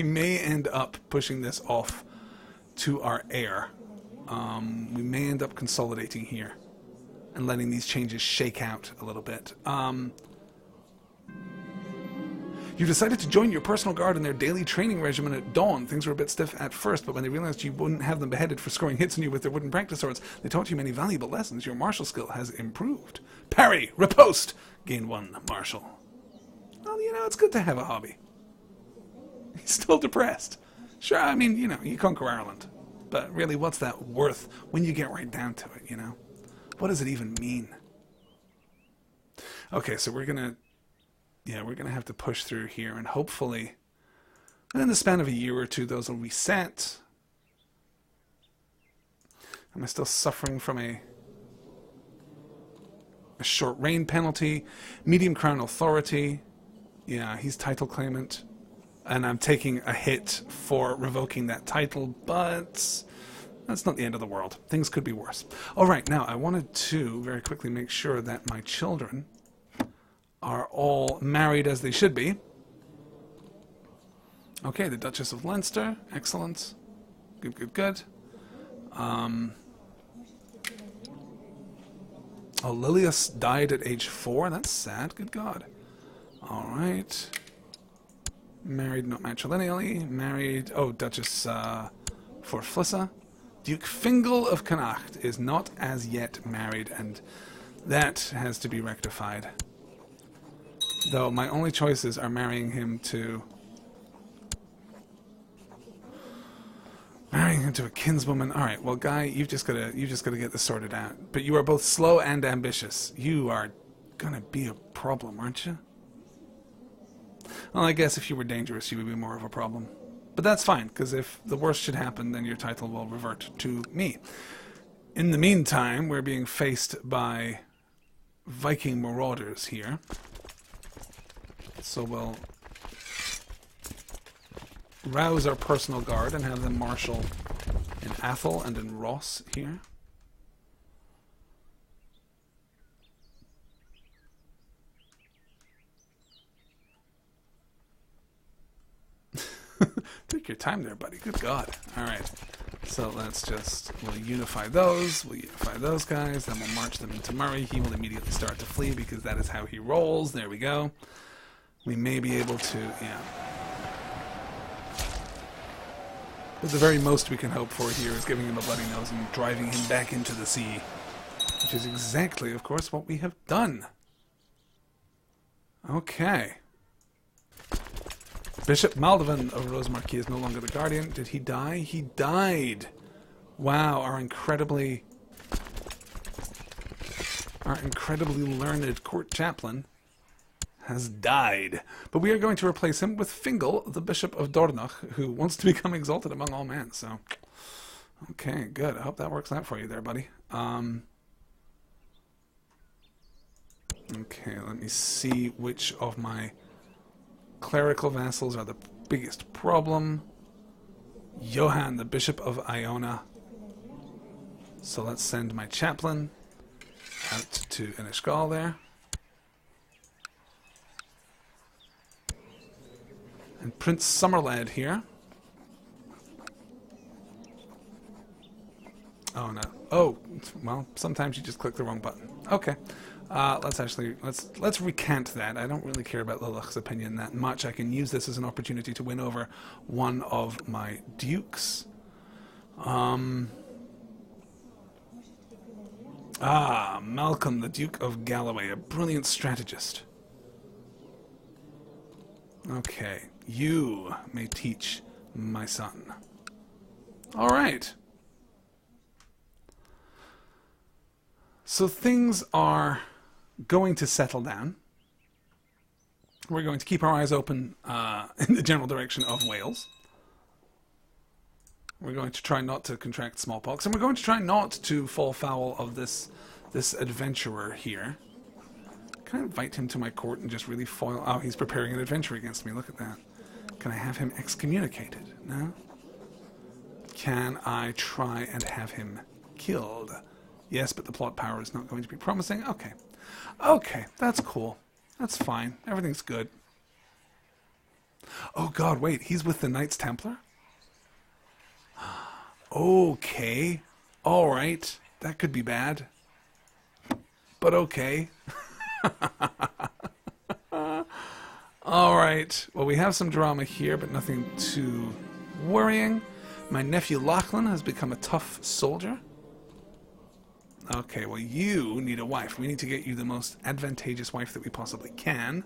may end up pushing this off to our heir. We may end up consolidating here. and letting these changes shake out a little bit. You decided to join your personal guard in their daily training regimen at dawn. Things were a bit stiff at first, but when they realized you wouldn't have them beheaded for scoring hits on you with their wooden practice swords, they taught you many valuable lessons. Your martial skill has improved. Parry! Riposte! Gain 1 martial. Well, you know, it's good to have a hobby. He's still depressed. Sure, I mean, you know, you conquer Ireland. But really, what's that worth when you get right down to it, you know? What does it even mean? Okay, so we're going to have to push through here, and hopefully, within the span of a year or two, those will reset. Am I still suffering from a short reign penalty? Medium crown authority. Yeah, he's title claimant. And I'm taking a hit for revoking that title, but that's not the end of the world. Things could be worse. All right, now I wanted to very quickly make sure that my children are all married as they should be. Okay, the Duchess of Leinster. Excellent. Good, good, good. Oh, Lilius died at age 4. That's sad. Good God. All right. Married, not matrilineally. Married, oh, Duchess Forflissa. Duke Fingal of Connacht is not as yet married, and that has to be rectified. Though my only choices are marrying him to a kinswoman. All right, well, Guy, you've just got to get this sorted out. But you are both slow and ambitious. You are gonna be a problem, aren't you? Well, I guess if you were dangerous, you would be more of a problem. But that's fine, because if the worst should happen, then your title will revert to me. In the meantime, we're being faced by Viking marauders here. So we'll rouse our personal guard and have them marshal in Athol and in Ross here. Take your time there, buddy. Good God. Alright. So we'll unify those. We'll unify those guys. Then we'll march them into Murray. He will immediately start to flee because that is how he rolls. There we go. We may be able to, yeah. But the very most we can hope for here is giving him a bloody nose and driving him back into the sea. Which is exactly, of course, what we have done. Okay. Bishop Maldovan of Rosemarkie is no longer the guardian. Did he die? He died. Wow, our incredibly learned court chaplain has died. But we are going to replace him with Fingal, the Bishop of Dornach, who wants to become exalted among all men. So, okay, good. I hope that works out for you there, buddy. Okay, let me see which of my clerical vassals are the biggest problem. Johann, the Bishop of Iona. So let's send my chaplain out to Inishgal there. And Prince Summerlad here. Oh no. Oh, well, sometimes you just click the wrong button. Okay. Let's recant that. I don't really care about Lilith's opinion that much. I can use this as an opportunity to win over one of my dukes. Malcolm, the Duke of Galloway, a brilliant strategist. Okay, you may teach my son. All right. So things are going to settle down. We're going to keep our eyes open in the general direction of Wales. We're going to try not to contract smallpox, and we're going to try not to fall foul of this adventurer here. Can I invite him to my court and just really foil... Oh, he's preparing an adventure against me. Look at that. Can I have him excommunicated? No? Can I try and have him killed? Yes, but the plot power is not going to be promising. Okay. Okay, that's cool. That's fine. Everything's good. Oh god, wait. He's with the Knights Templar? Okay. Alright. That could be bad. but okay. Alright, well we have some drama here, but nothing too worrying. My nephew Lachlan has become a tough soldier. Okay, well you need a wife. We need to get you the most advantageous wife that we possibly can.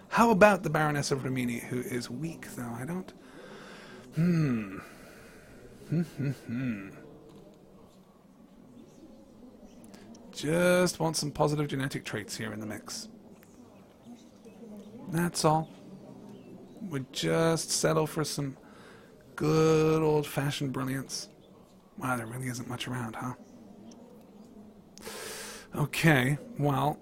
How about the Baroness of Rimini, who is weak, though? I don't... Just want some positive genetic traits here in the mix. That's all. We'd just settle for some good old-fashioned brilliance. Wow, there really isn't much around, huh? Okay, well...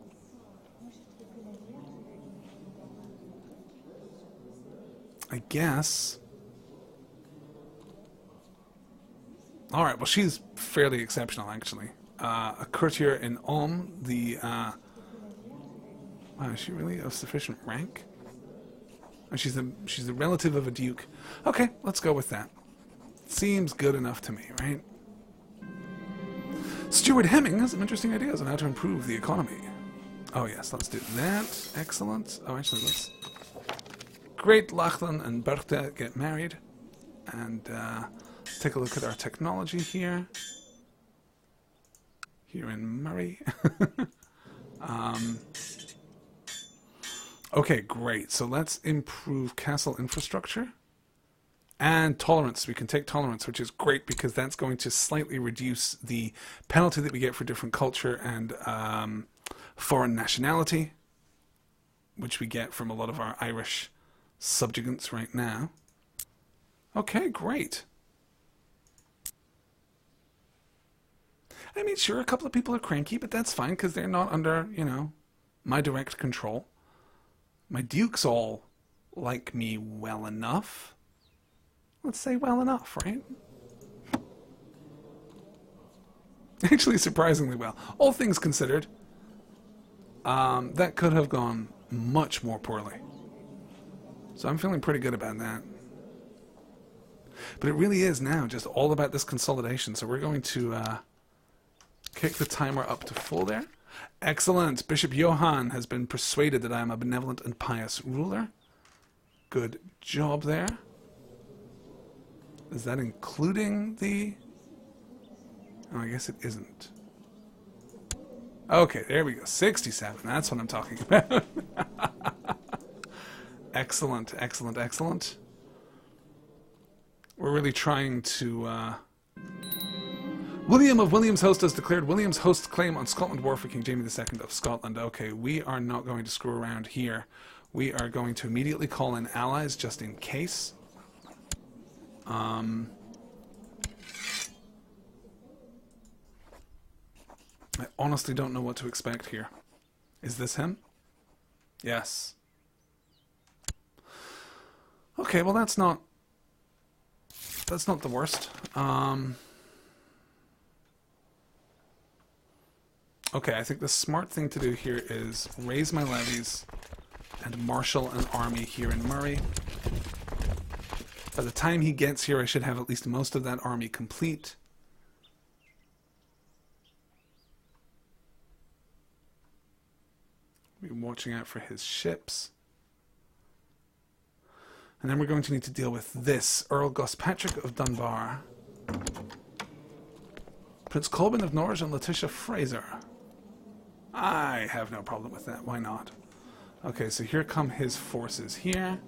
I guess... Alright, well she's fairly exceptional, actually. A courtier in Ulm, the... Wow, is she really of sufficient rank? Oh, she's the relative of a duke. Okay, let's go with that. Seems good enough to me, right? Steward Hemming has some interesting ideas on how to improve the economy. Oh yes, let's do that. Excellent. Oh, actually, let's... Great, Lachlan and Bertha get married. And let's take a look at our technology here. Here in Murray. Okay, great. So let's improve castle infrastructure. And tolerance. We can take tolerance, which is great because that's going to slightly reduce the penalty that we get for different culture and foreign nationality, which we get from a lot of our Irish subjugants right now. Okay, great. I mean, sure, a couple of people are cranky, but that's fine because they're not under, you know, my direct control. My dukes all like me well enough. Let's say well enough, right? Actually, surprisingly well. All things considered, that could have gone much more poorly. So I'm feeling pretty good about that. But it really is now just all about this consolidation. So we're going to kick the timer up to full there. Excellent. Bishop Johann has been persuaded that I am a benevolent and pious ruler. Good job there. Is that including the... Oh, I guess it isn't. Okay, there we go. 67. That's what I'm talking about. Excellent, excellent, excellent. We're really trying to... William of William's Host has declared William's Host's claim on Scotland war for King Jamie II of Scotland. Okay, we are not going to screw around here. We are going to immediately call in allies just in case. I honestly don't know what to expect here. Is this him? Yes. Okay, well that's not the worst. Okay, I think the smart thing to do here is raise my levies and marshal an army here in Murray. By the time he gets here, I should have at least most of that army complete. Be watching out for his ships. And then we're going to need to deal with this. Earl Gospatrick of Dunbar. Prince Colbin of Norwich and Letitia Fraser. I have no problem with that. Why not? Okay, so here come his forces here.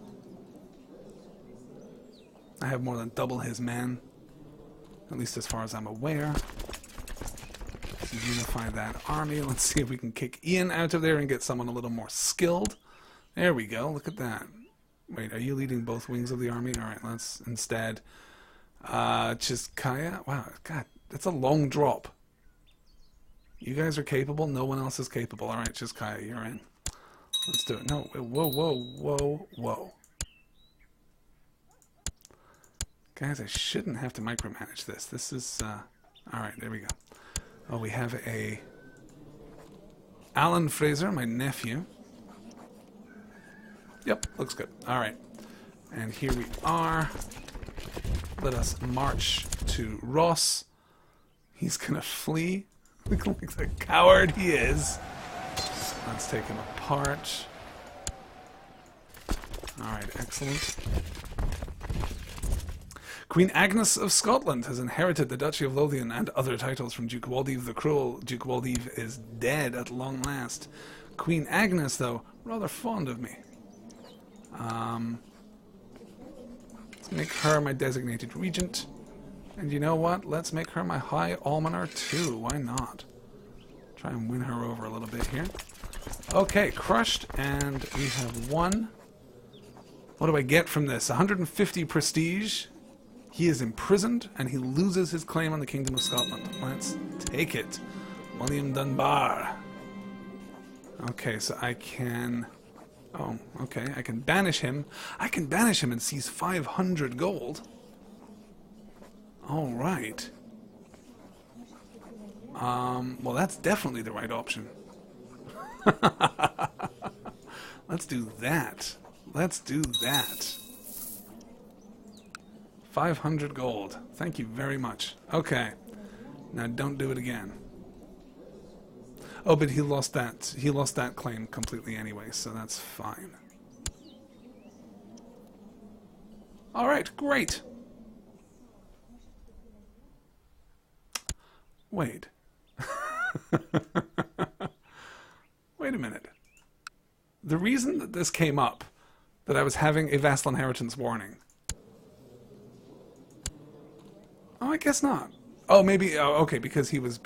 I have more than double his men. At least as far as I'm aware. Let's unify that army. Let's see if we can kick Ian out of there and get someone a little more skilled. There we go. Look at that. Wait, are you leading both wings of the army? Alright, let's instead... Chizkaya? Wow, God, that's a long drop. You guys are capable. No one else is capable. Alright, Chizkaya, you're in. Let's do it. No, whoa, whoa, whoa, whoa. Guys, I shouldn't have to micromanage this. This is... Alright, there we go. Oh, we have a... Alan Fraser, my nephew. Yep, looks good. Alright. And here we are. Let us march to Ross. He's gonna flee. Look like the coward he is. Let's take him apart. Alright, excellent. Queen Agnes of Scotland has inherited the Duchy of Lothian and other titles from Duke Waldeave the Cruel. Duke Waldeave is dead at long last. Queen Agnes, though, rather fond of me. Let's make her my designated regent. And you know what? Let's make her my High Almoner too. Why not? Try and win her over a little bit here. Okay, crushed, and we have won. What do I get from this? 150 prestige. He is imprisoned, and he loses his claim on the Kingdom of Scotland. Let's take it. William Dunbar. Okay, so I can... Oh, okay, I can banish him. I can banish him and seize 500 gold. All right. Well, that's definitely the right option. Let's do that. Let's do that. 500 gold. Thank you very much. Okay. Now don't do it again. Oh, but he lost that. He lost that claim completely anyway, so that's fine. All right, great. Wait. Wait a minute. The reason that this came up, that I was having a vassal inheritance warning. Oh, I guess not. Oh, maybe. Oh, okay, because he was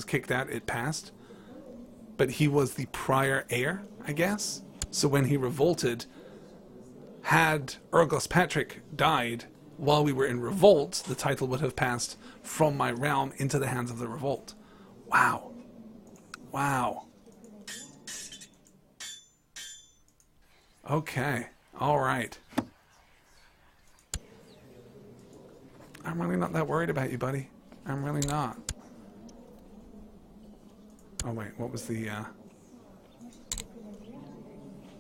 kicked out, it passed. But he was the prior heir, I guess. So when he revolted, had Urgos Patrick died while we were in revolt, the title would have passed from my realm into the hands of the revolt. Wow. Wow. Okay. All right. I'm really not that worried about you, buddy. I'm really not. Oh, wait. What was the...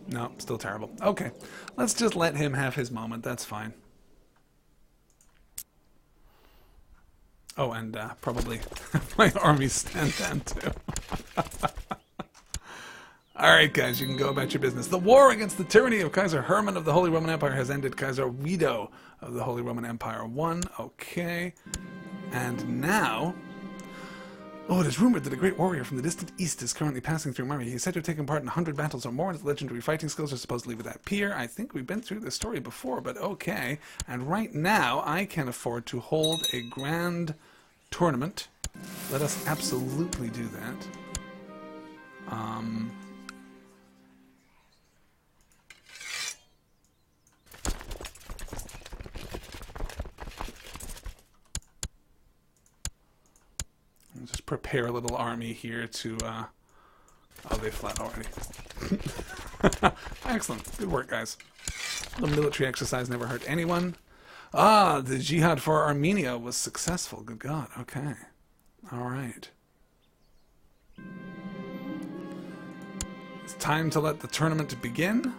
No, still terrible. Okay. Let's just let him have his moment. That's fine. Oh, and probably my army stand down too. Alright guys, you can go about your business. The war against the tyranny of Kaiser Hermann of the Holy Roman Empire has ended. Kaiser Guido of the Holy Roman Empire won. Okay. And now... Oh, it is rumored that a great warrior from the distant east is currently passing through Murray. He is said to have taken part in 100 battles or more, and his legendary fighting skills are supposedly without peer. I think we've been through this story before, but okay. And right now, I can afford to hold a grand tournament. Let us absolutely do that. I'll just prepare a little army here to... Oh, they fled already. Excellent. Good work, guys. The military exercise never hurt anyone. Ah, the jihad for Armenia was successful. Good God. Okay. All right. It's time to let the tournament begin.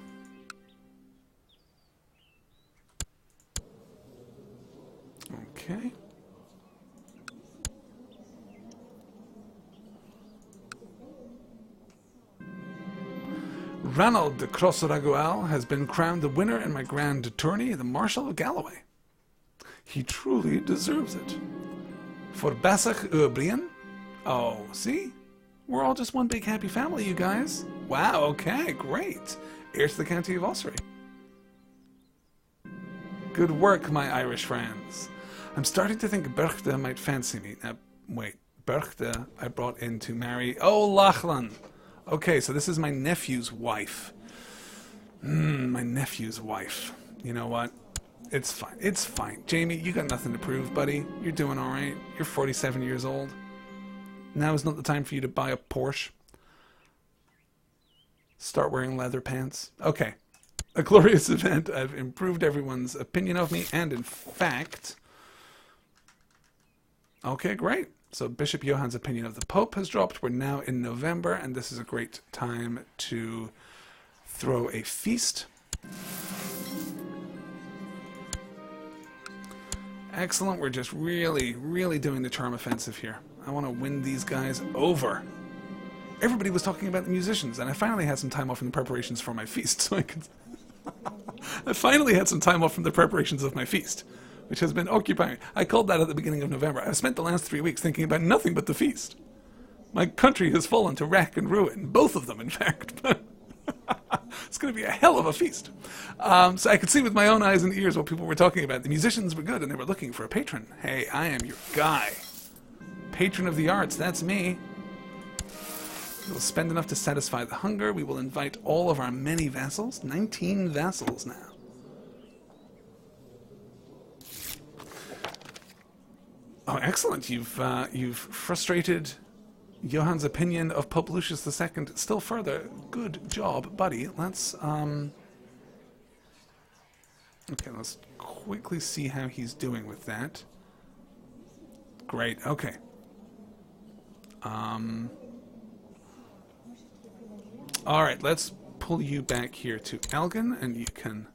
Okay. Ranald de Crossraguel has been crowned the winner in my grand tourney, the Marshal of Galloway. He truly deserves it. For Bassach Ubrian? Oh, see? We're all just one big happy family, you guys. Wow, okay, great. Heir to the County of Ossory. Good work, my Irish friends. I'm starting to think Berchtha might fancy me. Now, wait, Berchtha I brought in to marry... Oh, Lachlan! Okay, so this is my nephew's wife. My nephew's wife. You know what? It's fine. It's fine. Jamie, you got nothing to prove, buddy. You're doing all right. You're 47 years old. Now is not the time for you to buy a Porsche. Start wearing leather pants. Okay. A glorious event. I've improved everyone's opinion of me, and in fact... Okay, great. So Bishop Johann's opinion of the Pope has dropped. We're now in November, and this is a great time to throw a feast. Excellent. We're just really, really doing the charm offensive here. I want to win these guys over. everybody was talking about the musicians, and I finally had some time off from the preparations for my feast, so I could... I finally had some time off from the preparations of my feast, which has been occupying. I called that at the beginning of November. I've spent the last 3 weeks thinking about nothing but the feast. My country has fallen to wreck and ruin, both of them, in fact, but it's going to be a hell of a feast. So I could see with my own eyes and ears what people were talking about. The musicians were good, and they were looking for a patron. Hey, I am your guy. Patron of the arts, that's me. We will spend enough to satisfy the hunger. We will invite all of our many vassals. 19 vassals now. Oh, excellent. You've frustrated Johann's opinion of Pope Lucius II still further. Good job, buddy. Let's, okay, let's quickly see how he's doing with that. Great, okay. Alright, let's pull you back here to Elgin, and you can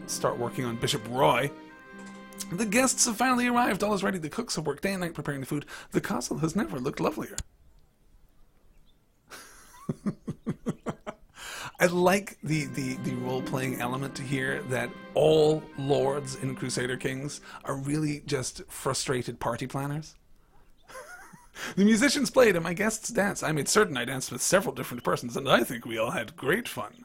start working on Bishop Roy. The guests have finally arrived. All is ready. The cooks have worked day and night preparing the food. The castle has never looked lovelier. I like the role-playing element here, that all lords in Crusader Kings are really just frustrated party planners. The musicians played and my guests danced. I made certain I danced with several different persons, and I think we all had great fun.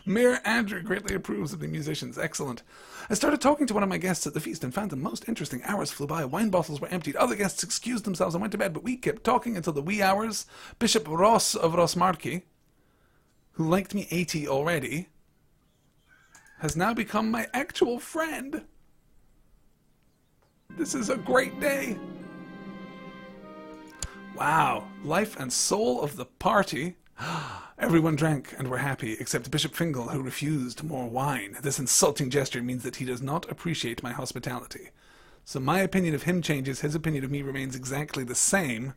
Mayor Andrew greatly approves of the musicians. Excellent. I started talking to one of my guests at the feast and found them most interesting. Hours flew by. Wine bottles were emptied. Other guests excused themselves and went to bed, but we kept talking until the wee hours. Bishop Ross of Rossmarki, who liked me 80 already, has now become my actual friend. This is a great day. Wow. Life and soul of the party. Everyone drank and were happy, except Bishop Fingal, who refused more wine. This insulting gesture means that he does not appreciate my hospitality. So my opinion of him changes, his opinion of me remains exactly the same.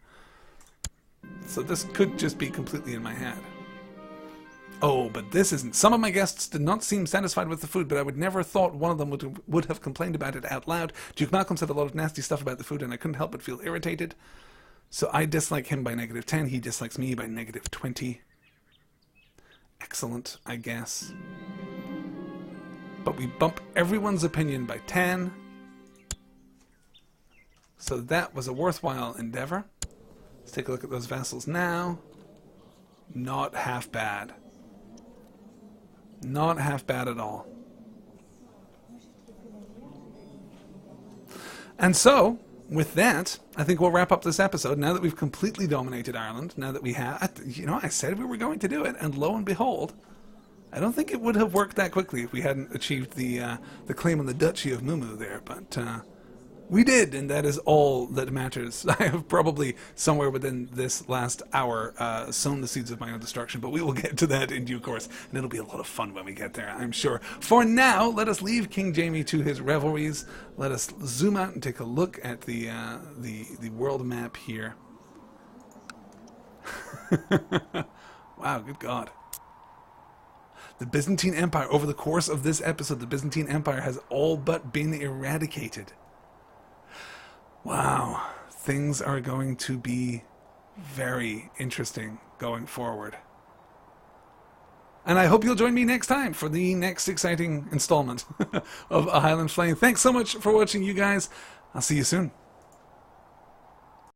So this could just be completely in my head. Oh, but this isn't. Some of my guests did not seem satisfied with the food, but I would never thought one of them would have complained about it out loud. Duke Malcolm said a lot of nasty stuff about the food, and I couldn't help but feel irritated. So I dislike him by -10. He dislikes me by -20. Excellent, I guess. But we bump everyone's opinion by 10. So that was a worthwhile endeavor. Let's take a look at those vassals now. Not half bad. Not half bad at all. And so, with that, I think we'll wrap up this episode. Now that we've completely dominated Ireland, now that we have, I said we were going to do it, and lo and behold, I don't think it would have worked that quickly if we hadn't achieved the claim on the Duchy of Mumu there, but we did, and that is all that matters. I have probably, somewhere within this last hour, sown the seeds of my own destruction, but we will get to that in due course, and it'll be a lot of fun when we get there, I'm sure. For now, let us leave King Jamie to his revelries. Let us zoom out and take a look at the world map here. Wow, good God. The Byzantine Empire, over the course of this episode, the Byzantine Empire has all but been eradicated. Wow, things are going to be very interesting going forward. And I hope you'll join me next time for the next exciting installment of A Highland Fling. Thanks so much for watching, you guys. I'll see you soon.